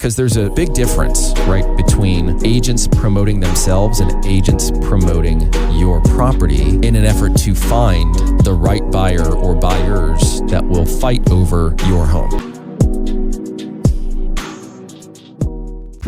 Because there's a big difference, right, between agents promoting themselves and agents promoting your property in an effort to find the right buyer or buyers that will fight over your home.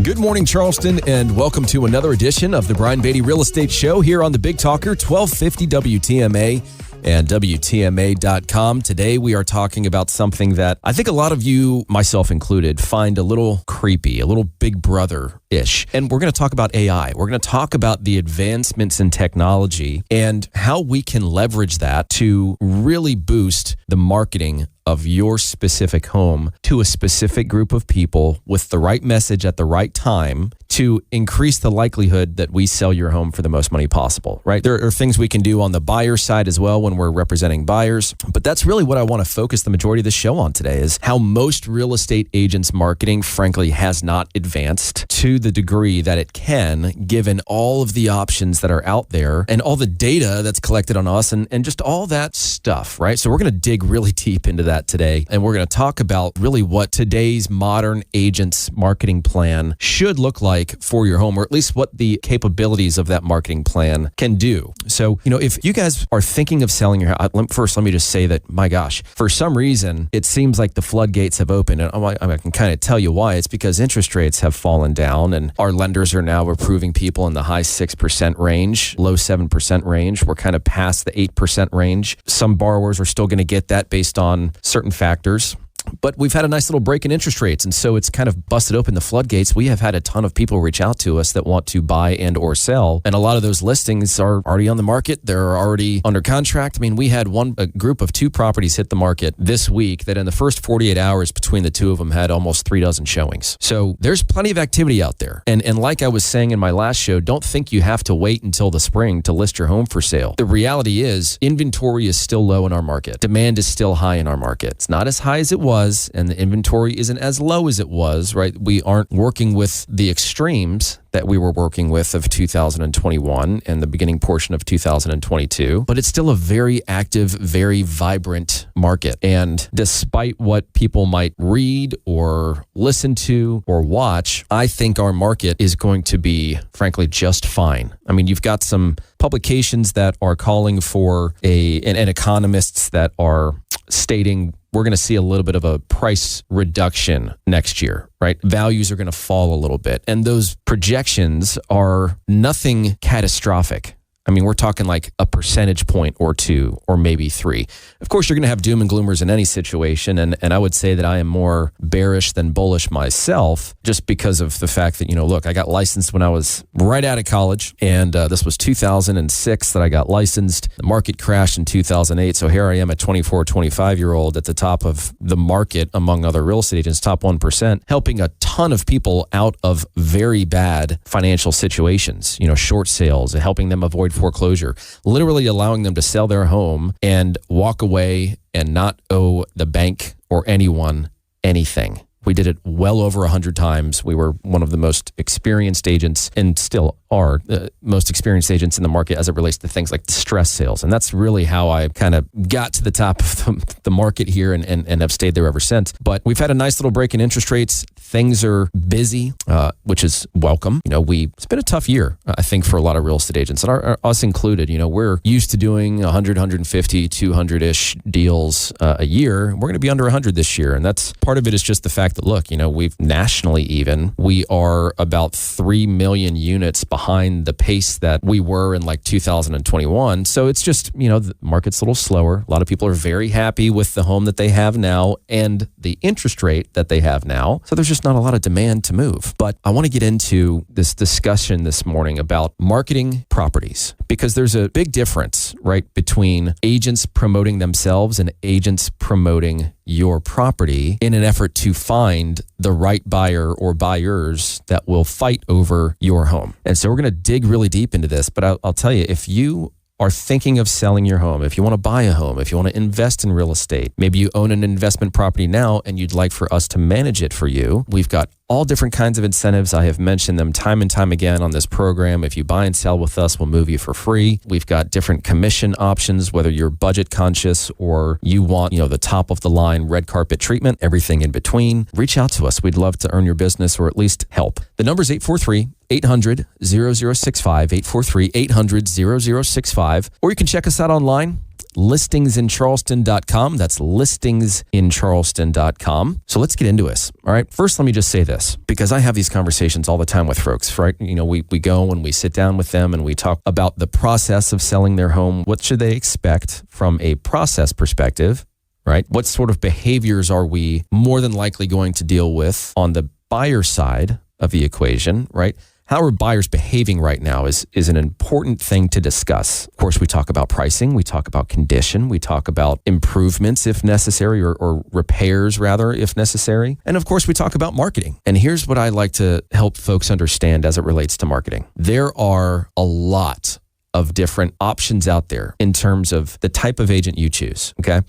Good morning, Charleston, and welcome to another edition of the Brian Beatty Real Estate Show here on the Big Talker, 1250 WTMA and WTMA.com. Today, we are talking about something that I think a lot of you, myself included, find a little creepy, a little Big Brother-ish. And we're going to talk about AI. We're going to talk about the advancements in technology and how we can leverage that to really boost the marketing of your specific home to a specific group of people with the right message at the right time to increase the likelihood that we sell your home for the most money possible, right? There are things we can do on the buyer side as well when we're representing buyers, but that's really what I want to focus the majority of the show on today is how most real estate agents marketing, frankly, has not advanced to the degree that it can, given all of the options that are out there and all the data that's collected on us and just all that stuff, right? So we're going to dig really deep into that today, and we're going to talk about really what today's modern agent's marketing plan should look like for your home, or at least what the capabilities of that marketing plan can do. So, if you guys are thinking of selling your house, first, let me just say that, my gosh, for some reason, it seems like the floodgates have opened, and I can kind of tell you why. It's because interest rates have fallen down, and our lenders are now approving people in the high 6% range, low 7% range. We're kind of past the 8% range. Some borrowers are still going to get that based on certain factors. But we've had a nice little break in interest rates, and so it's kind of busted open the floodgates. We have had a ton of people reach out to us that want to buy and or sell, and a lot of those listings are already on the market. They're already under contract. I mean, we had a group of 2 properties hit the market this week that in the first 48 hours between the 2 of them had almost 3 dozen showings. So there's plenty of activity out there. And like I was saying in my last show, don't think you have to wait until the spring to list your home for sale. The reality is inventory is still low in our market. Demand is still high in our market. It's not as high as it was, and the inventory isn't as low as it was, right? We aren't working with the extremes that we were working with of 2021 and the beginning portion of 2022, but it's still a very active, very vibrant market. And despite what people might read or listen to or watch, I think our market is going to be, frankly, just fine. I mean, you've got some publications that are calling for and economists that are stating we're going to see a little bit of a price reduction next year, right? Values are going to fall a little bit. And those projections are nothing catastrophic. I mean, we're talking like a percentage point or 2 or maybe 3. Of course, you're going to have doom and gloomers in any situation. And I would say that I am more bearish than bullish myself just because of the fact that, look, I got licensed when I was right out of college. And this was 2006 that I got licensed. The market crashed in 2008. So here I am, a 24, 25-year-old at the top of the market among other real estate agents, top 1%, helping a ton of people out of very bad financial situations, short sales, and helping them avoid foreclosure, literally allowing them to sell their home and walk away and not owe the bank or anyone anything. We did it well over 100 times. We were one of the most experienced agents and still are the most experienced agents in the market as it relates to things like distress sales. And that's really how I kind of got to the top of the market here and have stayed there ever since. But we've had a nice little break in interest rates. Things are busy, which is welcome. It's been a tough year, I think, for a lot of real estate agents, and us included. We're used to doing 100, 150, 200-ish deals a year. We're going to be under 100 this year. And that's part of it is just the fact that, look, we've nationally we are about 3 million units behind the pace that we were in like 2021. So it's just, the market's a little slower. A lot of people are very happy with the home that they have now and the interest rate that they have now. So there's just not a lot of demand to move. But I want to get into this discussion this morning about marketing properties because there's a big difference, right, between agents promoting themselves and agents promoting your property in an effort to find the right buyer or buyers that will fight over your home. And so we're going to dig really deep into this, but I'll tell you, if you are thinking of selling your home, if you want to buy a home, if you want to invest in real estate, maybe you own an investment property now and you'd like for us to manage it for you, we've got all different kinds of incentives. I have mentioned them time and time again on this program. If you buy and sell with us, we'll move you for free. We've got different commission options, whether you're budget conscious or you want, the top of the line red carpet treatment, everything in between. Reach out to us. We'd love to earn your business or at least help. The number is 843-800-0065, 843-800-0065, or you can check us out online. Listingsincharleston.com. That's listingsincharleston.com. So let's get into this. All right. First, let me just say this, because I have these conversations all the time with folks, right? We go and we sit down with them and we talk about the process of selling their home. What should they expect from a process perspective, right? What sort of behaviors are we more than likely going to deal with on the buyer side of the equation, right? How are buyers behaving right now is an important thing to discuss. Of course, we talk about pricing, we talk about condition, we talk about improvements if necessary, or repairs rather if necessary. And of course, we talk about marketing. And here's what I like to help folks understand as it relates to marketing. There are a lot of different options out there in terms of the type of agent you choose, okay?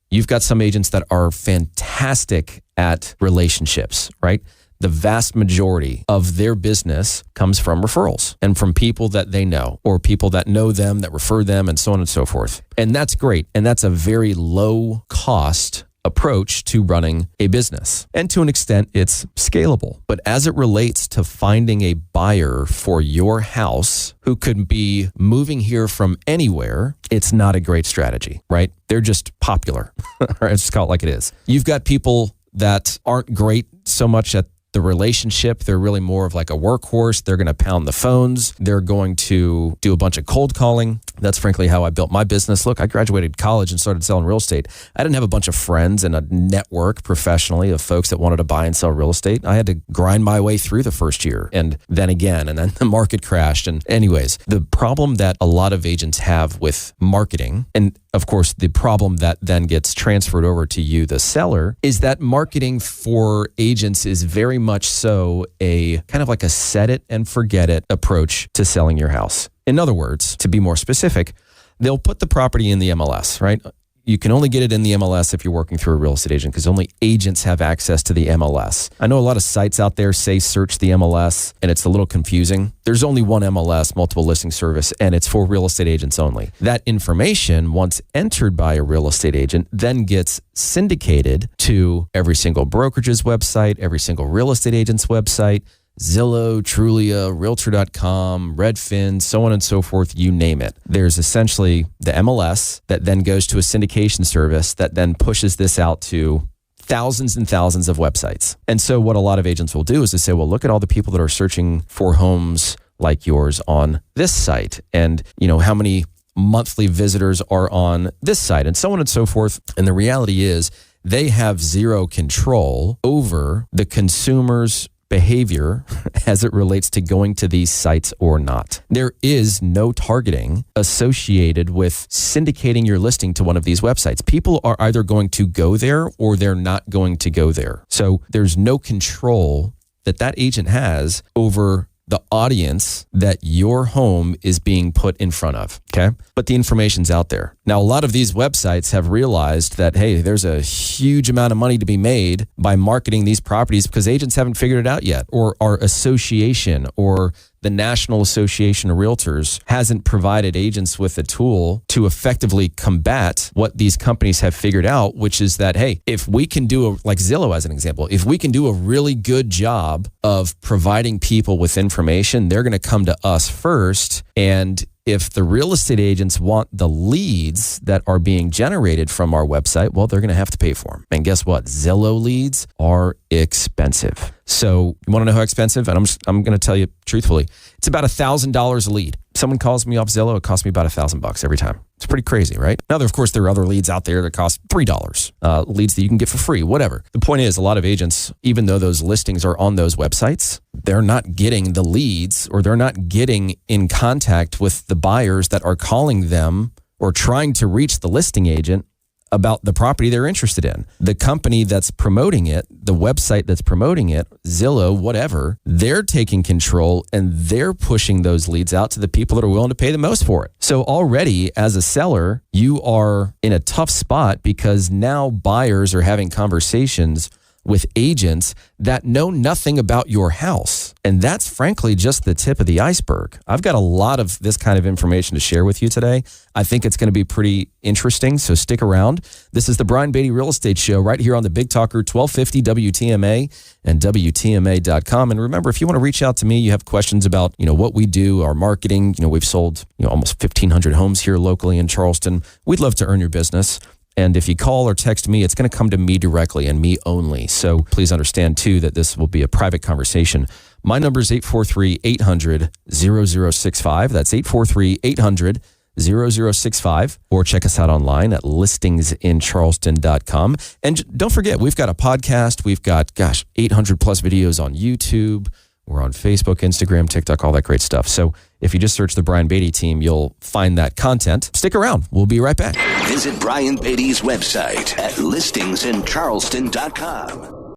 You've got some agents that are fantastic at relationships, right? The vast majority of their business comes from referrals and from people that they know or people that know them, that refer them, and so on and so forth. And that's great. And that's a very low cost approach to running a business. And to an extent, it's scalable. But as it relates to finding a buyer for your house who could be moving here from anywhere, it's not a great strategy, right? They're just popular. Let's just call it like it is. You've got people that aren't great so much at the relationship. They're really more of like a workhorse. They're going to pound the phones. They're going to do a bunch of cold calling. That's frankly how I built my business. Look, I graduated college and started selling real estate. I didn't have a bunch of friends and a network professionally of folks that wanted to buy and sell real estate. I had to grind my way through the first year and then again, and then the market crashed. And anyways, the problem that a lot of agents have with marketing, and of course, the problem that then gets transferred over to you, the seller, is that marketing for agents is very much so a kind of like a set it and forget it approach to selling your house. In other words, to be more specific, they'll put the property in the MLS, right? You can only get it in the MLS if you're working through a real estate agent because only agents have access to the MLS. I know a lot of sites out there say search the MLS and it's a little confusing. There's only one MLS, multiple listing service, and it's for real estate agents only. That information, once entered by a real estate agent, then gets syndicated to every single brokerage's website, every single real estate agent's website, Zillow, Trulia, Realtor.com, Redfin, so on and so forth, you name it. There's essentially the MLS that then goes to a syndication service that then pushes this out to thousands and thousands of websites. And so what a lot of agents will do is they say, well, look at all the people that are searching for homes like yours on this site. And, how many monthly visitors are on this site and so on and so forth. And the reality is they have zero control over the consumer's behavior as it relates to going to these sites or not. There is no targeting associated with syndicating your listing to one of these websites. People are either going to go there or they're not going to go there. So there's no control that agent has over the audience that your home is being put in front of, okay? But the information's out there. Now, a lot of these websites have realized that, hey, there's a huge amount of money to be made by marketing these properties because agents haven't figured it out yet, or our association or the National Association of Realtors hasn't provided agents with a tool to effectively combat what these companies have figured out, which is that, hey, if we can do like Zillow as an example, if we can do a really good job of providing people with information, they're going to come to us first. And if the real estate agents want the leads that are being generated from our website, well, they're going to have to pay for them. And guess what? Zillow leads are expensive. So you want to know how expensive? And I'm going to tell you truthfully, it's about $1,000 a lead. Someone calls me off Zillow, it costs me about $1,000 every time. It's pretty crazy, right? Now, of course, there are other leads out there that cost $3, leads that you can get for free, whatever. The point is, a lot of agents, even though those listings are on those websites, they're not getting the leads or they're not getting in contact with the buyers that are calling them or trying to reach the listing agent about the property they're interested in. The company that's promoting it, the website that's promoting it, Zillow, whatever, they're taking control and they're pushing those leads out to the people that are willing to pay the most for it. So already as a seller, you are in a tough spot because now buyers are having conversations with agents that know nothing about your house. And that's frankly just the tip of the iceberg. I've got a lot of this kind of information to share with you today. I think it's going to be pretty interesting, so stick around. This is the Brian Beatty Real Estate Show right here on the Big Talker 1250 WTMA and WTMA.com. And remember, if you want to reach out to me, you have questions about, what we do, our marketing, we've sold, almost 1,500 homes here locally in Charleston. We'd love to earn your business. And if you call or text me, it's going to come to me directly and me only. So please understand, too, that this will be a private conversation. My number is 843-800-0065. That's 843-800-0065. Or check us out online at listingsincharleston.com. And don't forget, we've got a podcast. We've got, 800 plus videos on YouTube. We're on Facebook, Instagram, TikTok, all that great stuff. So if you just search the Brian Beatty team, you'll find that content. Stick around. We'll be right back. Visit Brian Beatty's website at listingsincharleston.com.